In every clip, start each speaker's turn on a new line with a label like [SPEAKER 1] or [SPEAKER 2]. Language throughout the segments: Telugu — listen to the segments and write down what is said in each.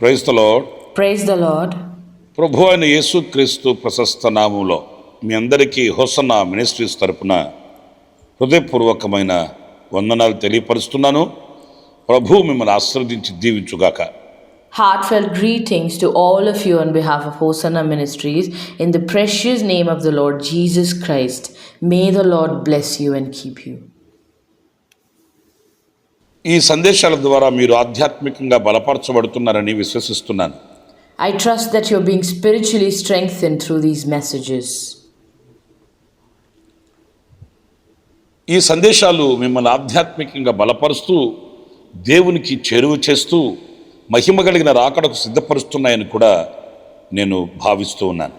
[SPEAKER 1] Praise the Lord.
[SPEAKER 2] Praise the Lord.
[SPEAKER 1] ప్రభు అయిన యేసుక్రీస్తు ప్రశస్త నామములో మీ అందరికీ హోసన్నా మినిస్ట్రీస్ తరపున హృదయపూర్వకమైన వందనాలు తెలియపరుస్తున్నాను. ప్రభు మిమ్మల్ని ఆశీర్వదించి దీవించుగాక.
[SPEAKER 2] Heartfelt greetings to all of you on behalf of Hosanna Ministries in the precious name of the Lord Jesus Christ. May the Lord bless you and keep you.
[SPEAKER 1] ఈ సందేశాల ద్వారా మీరు ఆధ్యాత్మికంగా బలపరచబడుతున్నారని విశ్వసిస్తున్నాను.
[SPEAKER 2] I trust that you're being spiritually strengthened through these messages.
[SPEAKER 1] ఈ సందేశాలు మిమ్మల్ని ఆధ్యాత్మికంగా బలపరుస్తూ దేవునికి చేరువ చేస్తూ మహిమ కలిగిన రాకడకు సిద్ధపరుస్తున్నాయని కూడా నేను భావిస్తూ ఉన్నాను.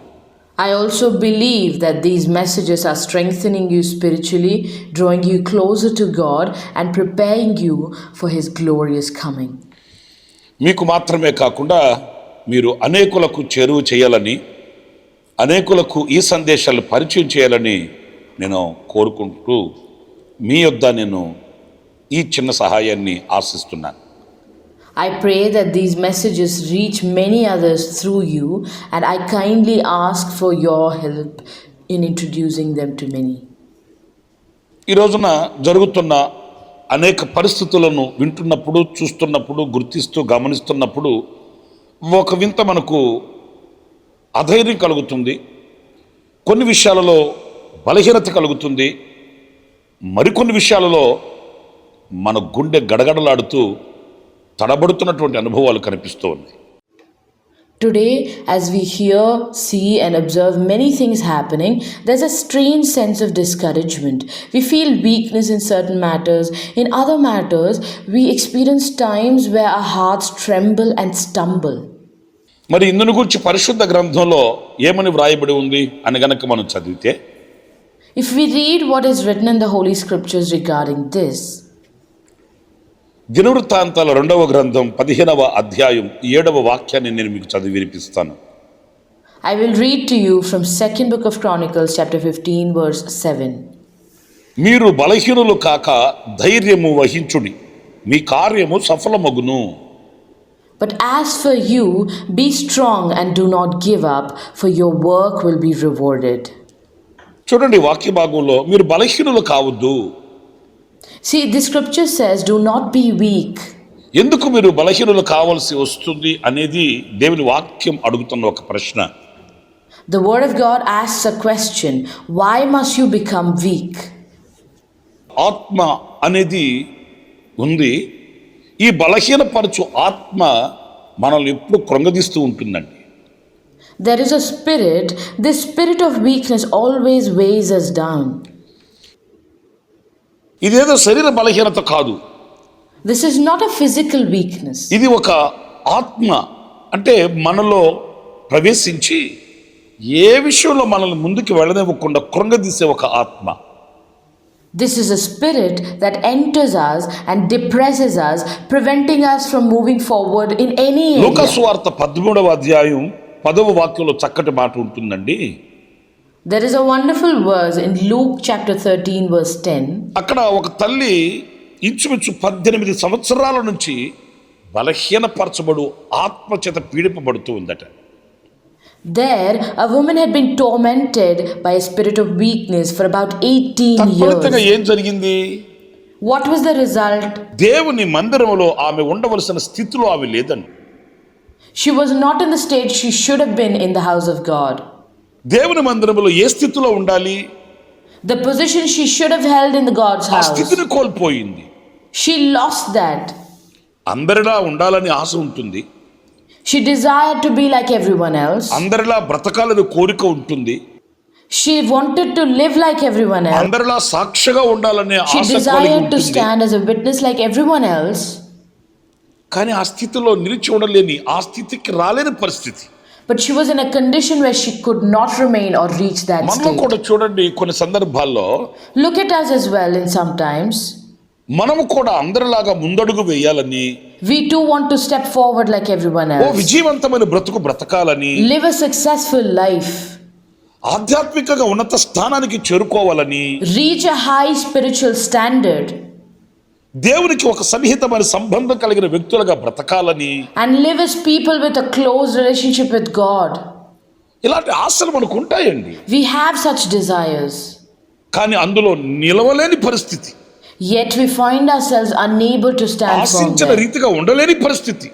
[SPEAKER 2] I also believe that these messages are strengthening you spiritually, drawing you closer to God and preparing you for His glorious coming.
[SPEAKER 1] మీకు మాత్రమే కాకుండా మీరు అనేకులకు చేరువ చేయాలని, అనేకులకు ఈ సందేశాలు పరిచయం చేయాలని నేను కోరుకుంటూ మీ యొద్ద నేను ఈ చిన్న సహాయాన్ని ఆశిస్తున్నాను.
[SPEAKER 2] I pray that these messages reach many others through you, and I kindly ask for your help in introducing them to many.
[SPEAKER 1] ఈ రోజున జరుగుతున్న అనేక పరిస్థితులను వింటున్నప్పుడు, చూస్తున్నప్పుడు, గుర్తిస్తూ గమనిస్తున్నప్పుడు ఒక వింత మనకు అధైర్యం కలుగుతుంది. కొన్ని విషయాలలో బలహీనత కలుగుతుంది. మరికొన్ని విషయాలలో మన గుండె గడగడలాడుతూ తడబడుతున్నటువంటి అనుభవాలు కనిపిస్తూ ఉన్నాయి.
[SPEAKER 2] Today, as we hear, see, and observe many things happening, there's a strange sense of discouragement. We feel weakness in certain matters. In other matters, we experience times where our hearts tremble and stumble.
[SPEAKER 1] మరి ఇందును గురించి పరిశుద్ధ గ్రంథంలో ఏమని వ్రాయబడి ఉంది అని గనక మనం చదివితే,
[SPEAKER 2] If we read what is written in the Holy Scriptures regarding this,
[SPEAKER 1] దినవృత్తాంతాల 2వ గ్రంథం 15వ అధ్యాయం 7వ వాక్యాన్ని నేను మీకు చదివి వినిపిస్తాను.
[SPEAKER 2] I will read to you from 2nd book of Chronicles chapter 15 verse 7.
[SPEAKER 1] మీరు బలహీనులు కాక ధైర్యము వహించుడి, మీ కార్యము సఫలమగును.
[SPEAKER 2] But as for you, be strong and do not give up, for your work will be rewarded.
[SPEAKER 1] చూడండి, వాక్య భాగంలో మీరు బలహీనులు కావద్దు.
[SPEAKER 2] See, the scripture says, do not be weak.
[SPEAKER 1] ఎందుకు మీరు బలహీనులు కావాల్సి వస్తుంది అనేది దేవుని వాక్యం అడుగుతున్న ఒక ప్రశ్న.
[SPEAKER 2] The word of God asks a question, why must you become weak?
[SPEAKER 1] ఆత్మ అనేది ఉంది. ఈ బలహీనపరచు ఆత్మ మనల్ని ఎప్పుడు కృంగదీస్తూ ఉంటుందండి.
[SPEAKER 2] There is a spirit, this spirit of weakness always weighs us down.
[SPEAKER 1] ఇదేదో శరీర బలహీనత కాదు.
[SPEAKER 2] This is not a physical weakness.
[SPEAKER 1] ఇది ఒక ఆత్మ, అంటే మనలో ప్రవేశించి ఏ విషయంలో మనల్ని ముందుకు వెళ్ళనివ్వకుండా కృంగదీసే ఒక ఆత్మ.
[SPEAKER 2] This is a spirit that enters us and depresses us, preventing us from moving forward in any area.
[SPEAKER 1] లూకా సువార్త 13వ అధ్యాయం 10వ వాక్యంలో చక్కటి మాట ఉంటుందండి.
[SPEAKER 2] There is a wonderful verse in Luke chapter 13 verse 10.
[SPEAKER 1] అక్కడ ఒక తల్లి ఇంచుమించు 18 సంవత్సరాల నుంచి బలహీనపరచబడు ఆత్మ చేత పీడింపబడుతూ ఉందట.
[SPEAKER 2] There, a woman had been tormented by a spirit of weakness for about 18
[SPEAKER 1] తత్ఫలితంగా
[SPEAKER 2] years.
[SPEAKER 1] ఏం జరిగింది?
[SPEAKER 2] What was the result?
[SPEAKER 1] దేవుని మందిరంలో ఆమె ఉండవలసిన స్థితిలో ఆమె లేదండి.
[SPEAKER 2] She was not in the state she should have been in the house of God.
[SPEAKER 1] దేవుని మందిరంలో ఏ స్థితిలో ఉండాలి?
[SPEAKER 2] The position she should have held in the God's
[SPEAKER 1] ఆ
[SPEAKER 2] house.
[SPEAKER 1] స్థితిని కోల్పోయింది.
[SPEAKER 2] She lost that.
[SPEAKER 1] అందరిలా ఉండాలని ఆశ ఉంటుంది.
[SPEAKER 2] She desired to be like everyone else.
[SPEAKER 1] అందరిలా బ్రతకాలని కోరిక ఉంటుంది.
[SPEAKER 2] She wanted to live like everyone else.
[SPEAKER 1] అందరిలా సాక్షిగా ఉండాలనే
[SPEAKER 2] She
[SPEAKER 1] ఆశ కలిగి
[SPEAKER 2] desired to
[SPEAKER 1] ఉంటుంది.
[SPEAKER 2] stand as a witness like everyone else.
[SPEAKER 1] కానీ ఆ స్థితిలో నిలిచి ఉండలేని, ఆ స్థితికి రాలేని పరిస్థితి.
[SPEAKER 2] But she was in a condition where she could not remain or reach that
[SPEAKER 1] మనం
[SPEAKER 2] state.
[SPEAKER 1] కూడా చూడండి, కొన్ని సందర్భాల్లో
[SPEAKER 2] Look at us as well in sometimes.
[SPEAKER 1] మనము కూడా అందరిలాగా ముందడుగు వేయాలని,
[SPEAKER 2] We too want to step forward like everyone
[SPEAKER 1] oh
[SPEAKER 2] else.
[SPEAKER 1] విజయవంతమైన బ్రతుకు బ్రతకాలని,
[SPEAKER 2] Live a successful life.
[SPEAKER 1] ఆధ్యాత్మికంగా ఉన్నత స్థానానికి చేరుకోవాలని,
[SPEAKER 2] Reach a high spiritual standard.
[SPEAKER 1] దేవునికి ఒక సన్నిహితమైన సంబంధం కలిగిన వ్యక్తులుగా బ్రతకాలని,
[SPEAKER 2] and live as people with a close relationship with God.
[SPEAKER 1] ఇలాంటి ఆశలు మనకు ఉంటాయండి.
[SPEAKER 2] We have such desires,
[SPEAKER 1] కానీ అందులో నిలవలేని పరిస్థితి,
[SPEAKER 2] yet we find ourselves unable to stand firm
[SPEAKER 1] ఆశించిన
[SPEAKER 2] there.
[SPEAKER 1] రీతిగా ఉండలేని పరిస్థితి.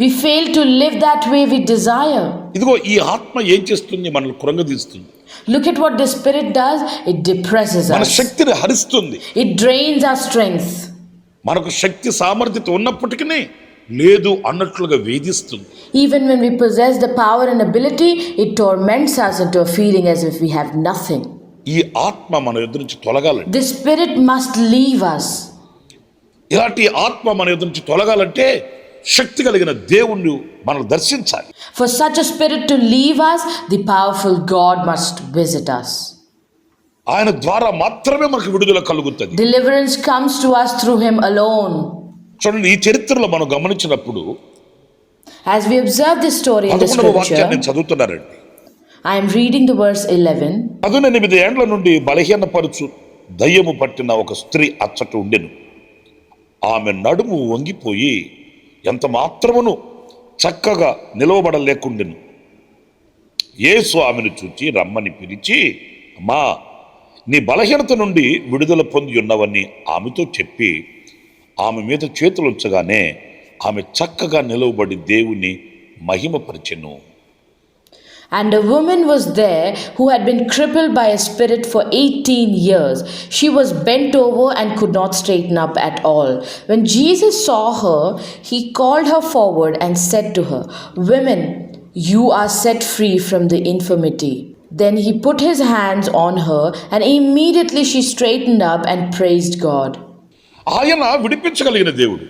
[SPEAKER 2] We fail to live that way we desire.
[SPEAKER 1] ఇదిగో ఈ ఆత్మ ఏం చేస్తుంది? మనల్ని కృంగదీస్తుంది,
[SPEAKER 2] Look at what the Spirit does. It depresses
[SPEAKER 1] మన
[SPEAKER 2] us.
[SPEAKER 1] శక్తిని హరిస్తుంది.
[SPEAKER 2] It drains our strength.
[SPEAKER 1] మనకు శక్తి సామర్థ్యత ఉన్నప్పటికీ లేదు అన్నట్లుగా వేధిస్తుంది.
[SPEAKER 2] Even when we possess the power and ability, it torments us into a feeling as if we have nothing.
[SPEAKER 1] ఈ ఆత్మ మన ఎదురు నుంచి తొలగాలండి.
[SPEAKER 2] The Spirit must leave us.
[SPEAKER 1] ఇలాంటి ఆత్మ మన ఎదురు నుంచి తొలగాలంటే శక్తి కలిగిన దేవుణ్ణి మనం దర్శించాలి.
[SPEAKER 2] For such a spirit to leave us, the powerful God must visit us.
[SPEAKER 1] ఆయన ద్వారా మాత్రమే మనకు విడుదల కలుగుతుంది.
[SPEAKER 2] Deliverance comes to us through Him alone.
[SPEAKER 1] చూడండి, ఈ చరిత్రలో మనం గమనించినప్పుడు
[SPEAKER 2] As we observe this story in the
[SPEAKER 1] 11వ వాక్యాన్ని
[SPEAKER 2] scripture,
[SPEAKER 1] చదువుతున్నారండి.
[SPEAKER 2] I am reading the verse 11.
[SPEAKER 1] 18 ఏండ్ల నుండి బలహీనపరుచు దయ్యము పట్టిన ఒక స్త్రీ అచ్చట ఉండెను. ఆమె నడుము వంగిపోయి ఎంత మాత్రమును చక్కగా నిలవబడలేకుండెను. యేసు ఆమెను చూచి రమ్మని పిలిచి, అమ్మా, నీ బలహీనత నుండి విడుదల పొంది ఉన్నవని ఆమెతో చెప్పి ఆమె మీద చేతులుంచగానే ఆమె చక్కగా నిలవబడి దేవుని మహిమపరిచెను.
[SPEAKER 2] And a woman was there who had been crippled by a spirit for 18 years. She was bent over and could not straighten up at all. When Jesus saw her, he called her forward and said to her, "Women, you are set free from the infirmity." Then he put his hands on her, and immediately she straightened up and praised God.
[SPEAKER 1] ఆయన విడిపించగలిగిన దేవుడు.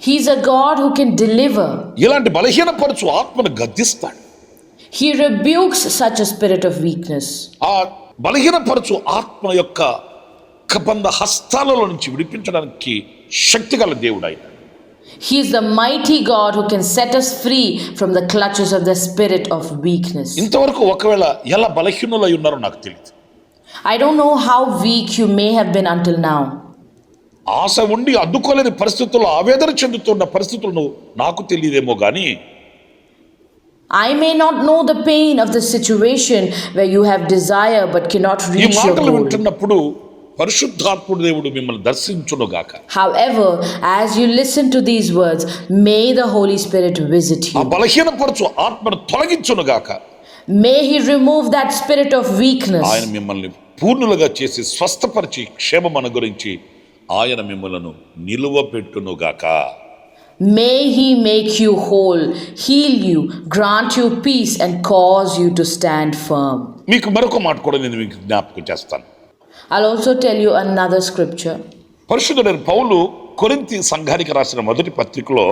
[SPEAKER 2] He's a God who can deliver.
[SPEAKER 1] ఇలాంటి బలహీనపరచు ఆత్మను గద్దిస్తాడు.
[SPEAKER 2] He rebukes such a spirit of weakness.
[SPEAKER 1] ఆ బలహీనపరచు ఆత్మ యొక్క కబంధ హస్తాలలో నుంచి విడిపించడానికి శక్తిగల దేవుడు ఆయన.
[SPEAKER 2] He is the mighty God who can set us free from the clutches of the spirit of weakness.
[SPEAKER 1] ఇంతవరకు ఒకవేళ ఎలా బలహీనులై ఉన్నారో నాకు తెలియదు.
[SPEAKER 2] I don't know how weak you may have been until now.
[SPEAKER 1] ఆశ ఉండి అడ్డుకోలేని పరిస్థితుల్లో ఆవేదన చెందుతున్న పరిస్థితులను నాకు తెలియదేమో కానీ
[SPEAKER 2] I may not know the pain of the situation where you have desire but cannot
[SPEAKER 1] ఈ
[SPEAKER 2] reach your
[SPEAKER 1] మాటలు
[SPEAKER 2] goal.
[SPEAKER 1] వింటున్నప్పుడు పరిశుద్ధాత్ముడు దేవుడు మిమ్మల్ని దర్శించునుగాక.
[SPEAKER 2] However, as you listen to these words, may the Holy Spirit visit
[SPEAKER 1] ఆ
[SPEAKER 2] you.
[SPEAKER 1] బలహీనపరచు ఆత్మను తొలగించునుగాక.
[SPEAKER 2] May He remove that spirit of weakness.
[SPEAKER 1] ఆయన మిమ్మల్ని పూర్ణులుగా చేసి స్వస్థపరిచి క్షేమం అనుగ్రహించి ఆయన మిమ్మలను నిలువ పెట్టునుగాక.
[SPEAKER 2] May He make you whole, heal you, grant you peace and cause you to stand firm.
[SPEAKER 1] మీకు మరొక మాట కూడా నేను మీకు జ్ఞాపకం చేస్తాను.
[SPEAKER 2] I'll also tell you another scripture.
[SPEAKER 1] పరిశుద్ధుడైన పౌలు కొరింథీ సంఘానికి రాసిన మొదటి పత్రికలో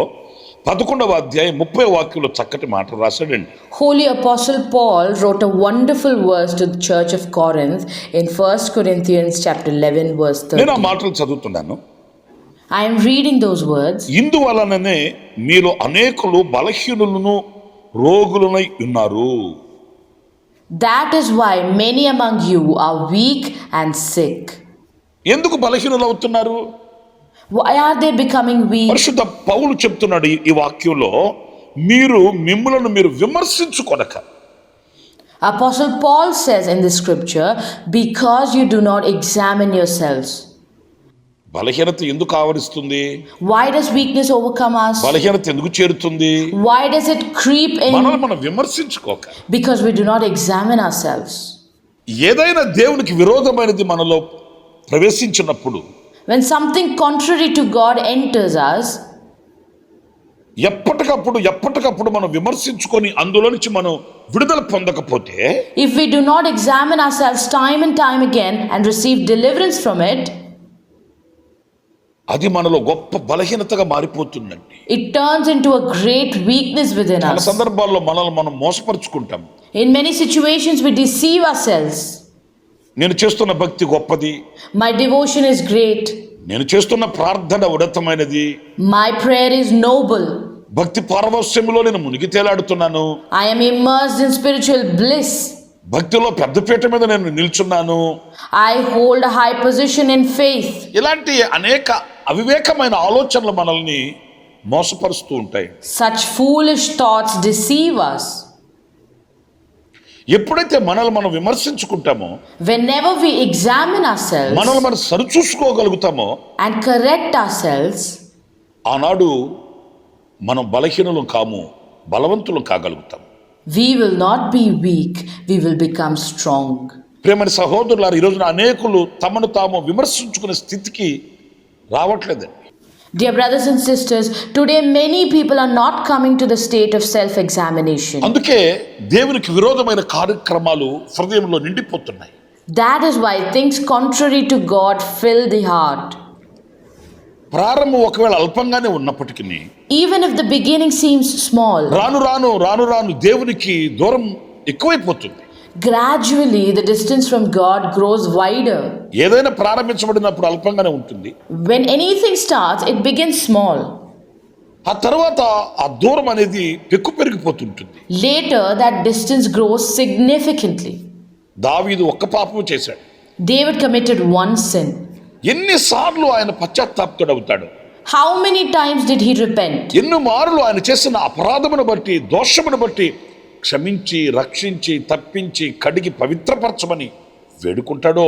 [SPEAKER 1] 11వ అధ్యాయం 30వ వాక్యంలో చక్కటి మాట రాశాడండి.
[SPEAKER 2] Holy Apostle Paul wrote a wonderful verse to the church of Corinth in 1 Corinthians chapter 11 verse
[SPEAKER 1] నేను ఆ
[SPEAKER 2] 30.
[SPEAKER 1] మాటలు చదువుతున్నాను.
[SPEAKER 2] I am reading those words.
[SPEAKER 1] ఇందువలననే మీలో అనేకులు బలహీనులను రోగులనై ఉన్నారు.
[SPEAKER 2] That is why many among you are weak and sick.
[SPEAKER 1] ఎందుకు బలహీనులు అవుతున్నారు?
[SPEAKER 2] Why are they becoming weak?
[SPEAKER 1] పరిశుద్ధ పౌలు చెప్తున్నాడు ఈ వాక్యంలో, మీరు మిమ్ములను మీరు విమర్శించుకొనక.
[SPEAKER 2] Apostle Paul says in the scripture, because you do not examine yourselves.
[SPEAKER 1] బలహీనత ఎందుకు ఆవరిస్తుంది?
[SPEAKER 2] Why does weakness overcome us?
[SPEAKER 1] బలహీనత ఎందుకు చేరుతుంది?
[SPEAKER 2] Why does it creep
[SPEAKER 1] మనల్ని
[SPEAKER 2] in?
[SPEAKER 1] మనం విమర్శించుకోక.
[SPEAKER 2] Because we do not examine ourselves.
[SPEAKER 1] ఏదైనా దేవునికి విరోధమైనది మనలో ప్రవేశించినప్పుడు
[SPEAKER 2] When something contrary to God enters us,
[SPEAKER 1] ఎప్పటికప్పుడు మనం విమర్శించుకొని అందులో నుంచి మనం విడుదల పొందకపోతే,
[SPEAKER 2] if we do not examine ourselves time and time again and receive deliverance from it,
[SPEAKER 1] అది మనలో గొప్ప బలహీనతగా మారిపోతుందండి.
[SPEAKER 2] it turns into a great weakness within
[SPEAKER 1] చాలా
[SPEAKER 2] us.
[SPEAKER 1] సందర్భాల్లో మనల్ని మనం మోసపరుచుకుంటాం.
[SPEAKER 2] In many situations, we deceive ourselves.
[SPEAKER 1] నేను చేస్తున్న భక్తి గొప్పది,
[SPEAKER 2] My devotion is great.
[SPEAKER 1] నేను చేస్తున్న ప్రార్థన ఉన్నతమైనది,
[SPEAKER 2] My prayer is noble.
[SPEAKER 1] భక్తి పారవస్యంలో నేను మునిగి తేలాడుతున్నాను.
[SPEAKER 2] I am immersed in spiritual bliss.
[SPEAKER 1] భక్తిలో పెద్ద పీట మీద నేను నిల్చున్నాను,
[SPEAKER 2] I hold a high position in faith.
[SPEAKER 1] ఇలాంటి అనేక అవివేకమైన ఆలోచనలు మనల్ని మోసపరుస్తూ ఉంటాయి.
[SPEAKER 2] Such foolish thoughts deceive us.
[SPEAKER 1] ఎప్పుడైతే మనల్ని మనం విమర్శించుకుంటామో,
[SPEAKER 2] Whenever we examine ourselves
[SPEAKER 1] మనల్ని మనం సరిచూసుకోగలుగుతామో,
[SPEAKER 2] and correct ourselves,
[SPEAKER 1] ఆనాడు మనం బలహీనులు కాము, బలవంతులు కాగలుగుతాం.
[SPEAKER 2] we will not be weak, we will become strong.
[SPEAKER 1] ప్రియమైన సహోదరులారు, ఈరోజున అనేకులు తమను తాము విమర్శించుకునే స్థితికి రావట్లేదండి.
[SPEAKER 2] Dear brothers and sisters, today many people are not coming to the state of self-examination.
[SPEAKER 1] అందుకే దేవునికి విరోధమైన కార్యక్రమాలు హృదయంలో నిండిపోతున్నాయి.
[SPEAKER 2] That is why things contrary to God fill the heart.
[SPEAKER 1] ప్రారంభం ఒకవేళ అల్పంగానే ఉన్నప్పటికీ
[SPEAKER 2] Even if the beginning seems small,
[SPEAKER 1] రాను రాను రాను రాను దేవునికి దూరం ఎక్కువైపోతుంది.
[SPEAKER 2] gradually the distance from God grows wider.
[SPEAKER 1] ఏదైనా ప్రారంభించబడినప్పుడు అల్పంగానే ఉంటుంది,
[SPEAKER 2] When anything starts, it begins small.
[SPEAKER 1] ఆ తర్వాత ఆ దూరం అనేది పెరిగిపోతుంటుంది.
[SPEAKER 2] Later, that distance grows significantly.
[SPEAKER 1] దావీదు ఒక్క పాపము చేశాడు.
[SPEAKER 2] David committed one sin.
[SPEAKER 1] ఎన్నిసార్లు ఆయన పశ్చాత్తాపతుడవుతాడు,
[SPEAKER 2] How many times did he repent?
[SPEAKER 1] ఎన్ని మార్లు ఆయన చేసిన అపరాధమును బట్టి, దోషమును బట్టి క్షమించి, రక్షించి, తప్పించి, కడిగి పవిత్రపరచమని వేడుకుంటాడో.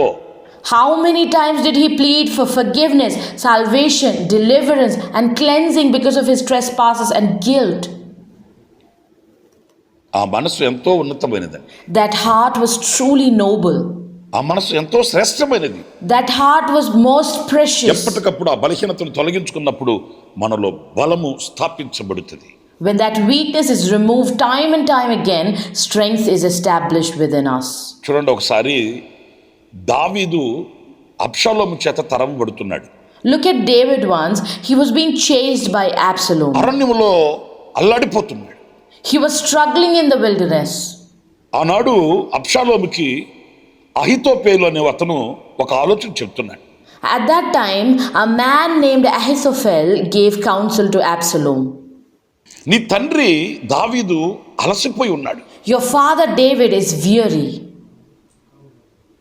[SPEAKER 2] How many times did he plead for forgiveness, salvation, deliverance, and cleansing because of his trespasses and guilt?
[SPEAKER 1] ఆ మనసు ఎంతో ఉన్నతమైనదండి.
[SPEAKER 2] That heart was truly noble.
[SPEAKER 1] ఆ మనసు ఎంతో శ్రేష్టమైనది.
[SPEAKER 2] That heart was most precious.
[SPEAKER 1] ఎప్పటికప్పుడు ఆ బలహీనతను తొలగించుకున్నప్పుడు మనలో బలము స్థాపించబడుతుంది.
[SPEAKER 2] When that weakness is removed time and time again, strength is established within us.
[SPEAKER 1] చూడండి, ఒకసారి దావీదు అబ్షాలోము చేత తరమబడుతున్నాడు.
[SPEAKER 2] Look at David once. He was being chased by Absalom.
[SPEAKER 1] అరణ్యములో అల్లాడిపోతున్నాడు.
[SPEAKER 2] He was struggling in the wilderness.
[SPEAKER 1] ఆనాడు అబ్షాలోముకి అహితోపేలు అనే అతను ఒక ఆలోచన చెప్తున్నాడు.
[SPEAKER 2] At that time, a man named Ahithophel gave counsel to Absalom.
[SPEAKER 1] నీ తండ్రి దావీదు అలసిపోయి ఉన్నాడు,
[SPEAKER 2] Your father David is weary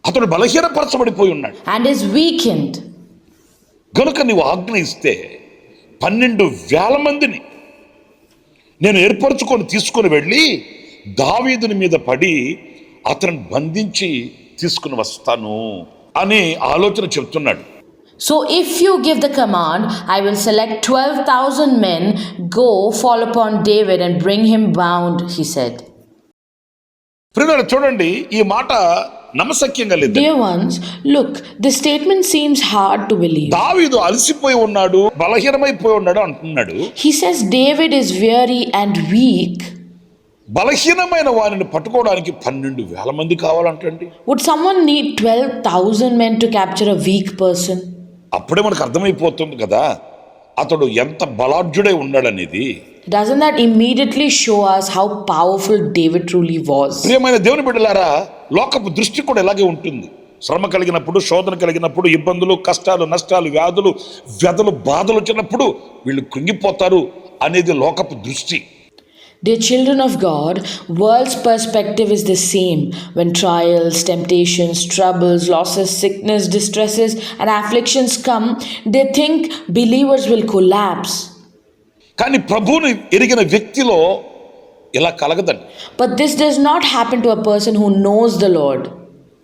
[SPEAKER 1] అతడు బలహీనపరచబడిపోయి ఉన్నాడు,
[SPEAKER 2] and is weakened.
[SPEAKER 1] గనుక నీవు ఆజ్ఞ ఇస్తే 12,000 మందిని నేను ఏర్పరచుకొని తీసుకుని వెళ్ళి దావీదుని మీద పడి అతను బంధించి తీసుకుని వస్తాను అని ఆలోచన చెప్తున్నాడు.
[SPEAKER 2] So if you give the command, I will select 12,000 men, go fall upon David and bring him bound, he said.
[SPEAKER 1] ప్రియులారా, చూడండి, ఈ మాట నమ్మశక్యంగా లేదు.
[SPEAKER 2] Dear ones, look, this statement seems hard to believe.
[SPEAKER 1] దావీదు అలసిపోయి ఉన్నాడు, బలహీనమైపోయి ఉన్నాడు అంటున్నాడు.
[SPEAKER 2] He says David is weary and weak.
[SPEAKER 1] బలహీనమైన వారిని పట్టుకోవడానికి 12,000 మంది కావాలంటండి.
[SPEAKER 2] Would someone need 12,000 men to capture a weak person?
[SPEAKER 1] అప్పుడే మనకు అర్థమైపోతుంది కదా అతడు ఎంత బలాఢ్యుడై ఉన్నాడనేది.
[SPEAKER 2] Doesn't that immediately show us how powerful David truly was?
[SPEAKER 1] ప్రియమైన దేవుని బిడ్డలారా, లోకపు దృష్టి కూడా ఇలాగే ఉంటుంది. శ్రమ కలిగినప్పుడు, శోధన కలిగినప్పుడు, ఇబ్బందులు, కష్టాలు, నష్టాలు, వ్యాధులు, వ్యధలు, బాధలు వచ్చినప్పుడు వీళ్ళు కృంగిపోతారు అనేది లోకపు దృష్టి.
[SPEAKER 2] Dear children of God, world's perspective is the same. When trials, temptations, troubles, losses, sickness, distresses, and afflictions come, they think believers will collapse.
[SPEAKER 1] కానీ ప్రభువుని ఎరిగిన వ్యక్తిలో ఇలా కలగదండి.
[SPEAKER 2] But this does not happen to a person who knows the Lord.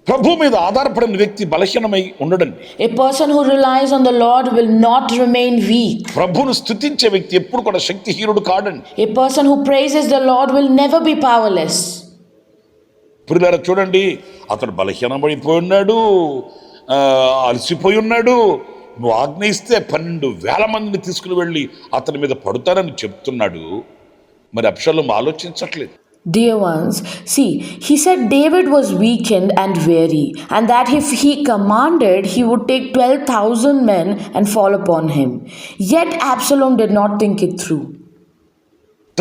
[SPEAKER 1] ప్రభు మీద ఆధారపడిన వ్యక్తి బలహీనమై ఉండడండి.
[SPEAKER 2] A person who relies on the Lord will not remain weak.
[SPEAKER 1] ప్రభువును స్తుతించే వ్యక్తి ఎప్పుడు కూడా శక్తిహీనుడు కాడండి.
[SPEAKER 2] A person who praises the Lord will never be powerless.
[SPEAKER 1] ప్రియులారా, చూడండి, అతడు బలహీనమైపోయి ఉన్నాడు, అలసిపోయి ఉన్నాడు. నువ్వు ఆజ్ఞ ఇస్తే 12,000 మందిని తీసుకుని వెళ్ళి అతని మీద పడుతారని చెప్తున్నాడు. మరి అబ్షాలోము ఆలోచించట్లేదు.
[SPEAKER 2] Dear ones, see, he said David was weakened and weary, and that if he commanded, he would take 12,000 men and fall upon him. Yet Absalom did not think it through.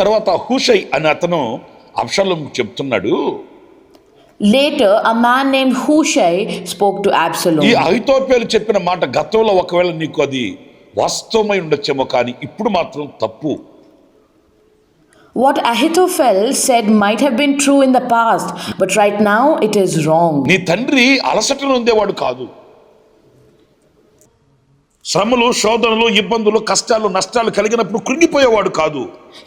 [SPEAKER 1] తర్వాత హూషై అనే అతను అబ్షాలోము చెప్తున్నాడు.
[SPEAKER 2] Later, a man named Hushai spoke to Absalom.
[SPEAKER 1] ఈ అహితోపేలు చెప్పిన మాట గతంలో ఒకవేళ నీకు అది వాస్తవమై ఉండొచ్చేమో, కానీ ఇప్పుడు మాత్రం తప్పు.
[SPEAKER 2] What Ahithophel said might have been true in the past, but right now it is wrong.
[SPEAKER 1] నీ తండ్రి అలసటను ఉండేవాడు కాదు. శ్రమలు, శోధనలు, ఇబ్బందులు, కష్టాలు, నష్టాలు కలిగినప్పుడు కృంగిపోయేవాడు కాదు.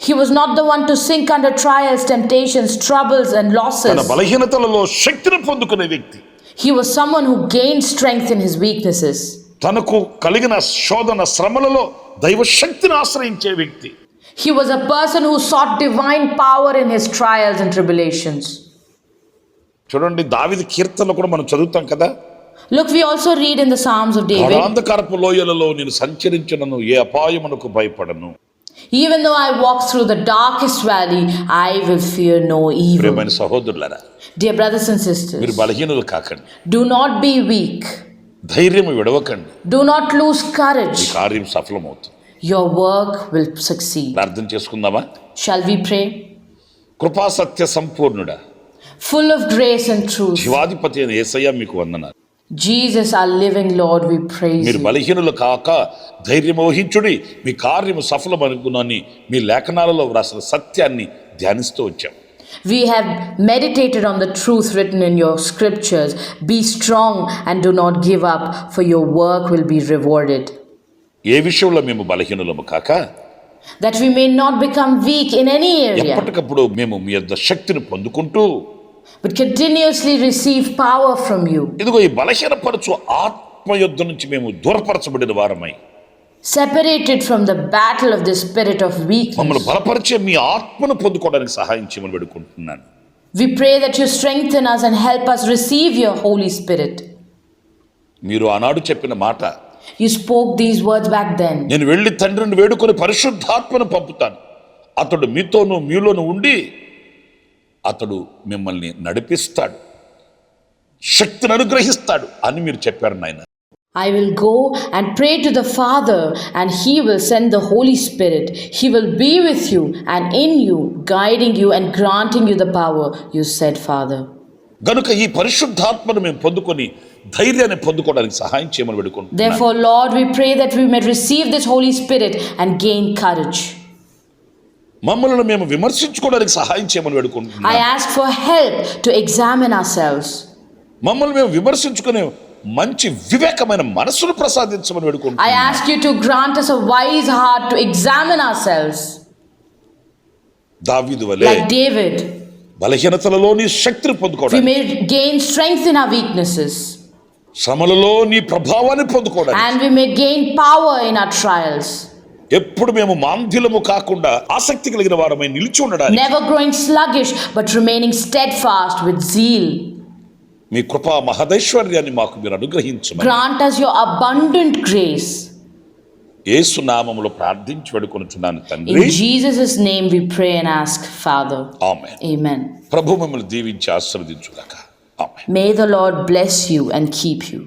[SPEAKER 2] He was not the one to sink under trials, temptations, troubles and
[SPEAKER 1] తన
[SPEAKER 2] losses.
[SPEAKER 1] బలహీనతలలో శక్తిని పొందుకునే వ్యక్తి.
[SPEAKER 2] He was someone who gained strength in his weaknesses.
[SPEAKER 1] తనకు కలిగిన శోధన, శ్రమలలో దైవ శక్తిని ఆశ్రయించే వ్యక్తి.
[SPEAKER 2] He was a person who sought divine power in his trials and tribulations.
[SPEAKER 1] చూడండి, దావీదు కీర్తనలో కూడా మనం చదువుతాం కదా.
[SPEAKER 2] Look, we also read in the Psalms of David,
[SPEAKER 1] గాఢాంధకారపు లోయలలో నేను సంచరించినను, ఏ అపాయమునకు భయపడను.
[SPEAKER 2] even though I walk through the darkest valley, I will fear no evil.
[SPEAKER 1] ప్రియమైన సహోదరులారా,
[SPEAKER 2] Dear brothers and
[SPEAKER 1] మీరు
[SPEAKER 2] sisters,
[SPEAKER 1] బలహీనులు కాకండి,
[SPEAKER 2] do not be weak.
[SPEAKER 1] ధైర్యం విడవకండి.
[SPEAKER 2] Do not lose courage.
[SPEAKER 1] ఈ కార్యం సఫలమవుతుంది.
[SPEAKER 2] Your work will succeed.
[SPEAKER 1] ప్రార్థన చేసుకుందామా?
[SPEAKER 2] Shall we pray?
[SPEAKER 1] కృపా సత్య సంపూర్ణుడా,
[SPEAKER 2] Full of grace and truth,
[SPEAKER 1] శివాధిపతి అయిన యేసయ్య మీకు వందనాలు.
[SPEAKER 2] Jesus, our living Lord, we praise
[SPEAKER 1] మీరు
[SPEAKER 2] you.
[SPEAKER 1] బలహీనులు కాక ధైర్యం వహించుడి, మీ కార్యము సఫలమనుకునని మీ లేఖనాలలో వ్రాసిన సత్యాన్ని ధ్యానిస్తూ వచ్చాం.
[SPEAKER 2] We have meditated on the truth written in your scriptures. Be strong and do not give up, for your work will be rewarded.
[SPEAKER 1] ఏ విషయంలో మేము బలహీనులము కాక,
[SPEAKER 2] That we may not become weak in any area,
[SPEAKER 1] ఎప్పటికప్పుడు మేము మీ యొద్ద శక్తిని పొందుకుంటూ,
[SPEAKER 2] but continuously receive power from you.
[SPEAKER 1] ఇదిగో ఈ బలహీనపరచు ఆత్మ యొద్ద నుంచి మేము దూరపరచబడిన వారమై,
[SPEAKER 2] Separated from the battle of the spirit of
[SPEAKER 1] మమ్మల్ని
[SPEAKER 2] weakness.
[SPEAKER 1] బలపరిచే మీ ఆత్మను పొందుకోవడానికి సహాయం చేయమని వేడుకుంటున్నాను.
[SPEAKER 2] We pray that you strengthen us and help us receive your Holy Spirit.
[SPEAKER 1] మీరు ఆనాడు చెప్పిన మాట,
[SPEAKER 2] You spoke these words back then.
[SPEAKER 1] నేను వెళ్ళి తండ్రిని వేడుకొని పరిశుద్ధాత్మను పంపుతాను, అతడు మీతోనూ మీలోను ఉండి అతడు మిమ్మల్ని నడిపిస్తాడు, శక్తిని అనుగ్రహిస్తాడు అని మీరు చెప్పారు నాయన.
[SPEAKER 2] I will go and pray to the Father, and He will send the Holy Spirit. He will be with you and in you, guiding you and granting you the power, you said, Father.
[SPEAKER 1] గనుక ఈ పరిశుద్ధాత్మను మేము పొందుకొని ధైర్యాన్ని పొందుకోవడానికి సహాయం చేయమని వేడుకుంటున్నాను.
[SPEAKER 2] Therefore, Lord, we pray that we may receive this Holy Spirit and gain courage.
[SPEAKER 1] మమ్మల్ని మేము విమర్శించుకోవడానికి సహాయం చేయమని
[SPEAKER 2] I
[SPEAKER 1] వేడుకుంటున్నాను.
[SPEAKER 2] ask for help to examine ourselves.
[SPEAKER 1] మమ్మల్ని మేము విమర్శించుకునే మంచి వివేకమైన మనసును ప్రసాదించమని
[SPEAKER 2] I
[SPEAKER 1] వేడుకుంటున్నాను.
[SPEAKER 2] ask you to grant us a wise heart to examine ourselves.
[SPEAKER 1] దావీదు వలె
[SPEAKER 2] Like David,
[SPEAKER 1] బలహీనతలలో నీ శక్తిని
[SPEAKER 2] we
[SPEAKER 1] పొందుకోవడానికి,
[SPEAKER 2] may gain strength in our weaknesses,
[SPEAKER 1] శ్రమలలో నీ ప్రభావాన్ని పొందుకోవడానికి,
[SPEAKER 2] and we may gain power in our trials.
[SPEAKER 1] ఎప్పుడు మేము మాంద్యులము కాకుండా ఆసక్తి కలిగిన వారమై నిలిచి ఉండడానికి
[SPEAKER 2] Never growing sluggish, but remaining steadfast with zeal.
[SPEAKER 1] మీ కృపా మహదైశ్వర్యాన్ని మాకు మీరు అనుగ్రహించమని
[SPEAKER 2] Grant us your abundant grace.
[SPEAKER 1] యేసు నామములో ప్రార్థించి వేడుకొనుచున్నాను
[SPEAKER 2] In
[SPEAKER 1] తండ్రి.
[SPEAKER 2] Jesus' name we pray and ask, Father.
[SPEAKER 1] Amen.
[SPEAKER 2] Amen.
[SPEAKER 1] ప్రభు మిమ్మల్ని దీవించి ఆశీర్వదించుగాక. ఆమేన్.
[SPEAKER 2] May the Lord bless you and keep you.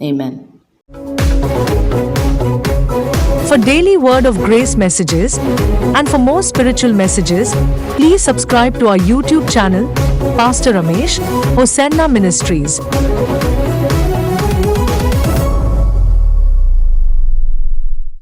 [SPEAKER 2] Amen.
[SPEAKER 3] For daily Word of Grace messages and for more spiritual messages, please subscribe to our YouTube channel, Pastor Ramesh, Hosanna Ministries.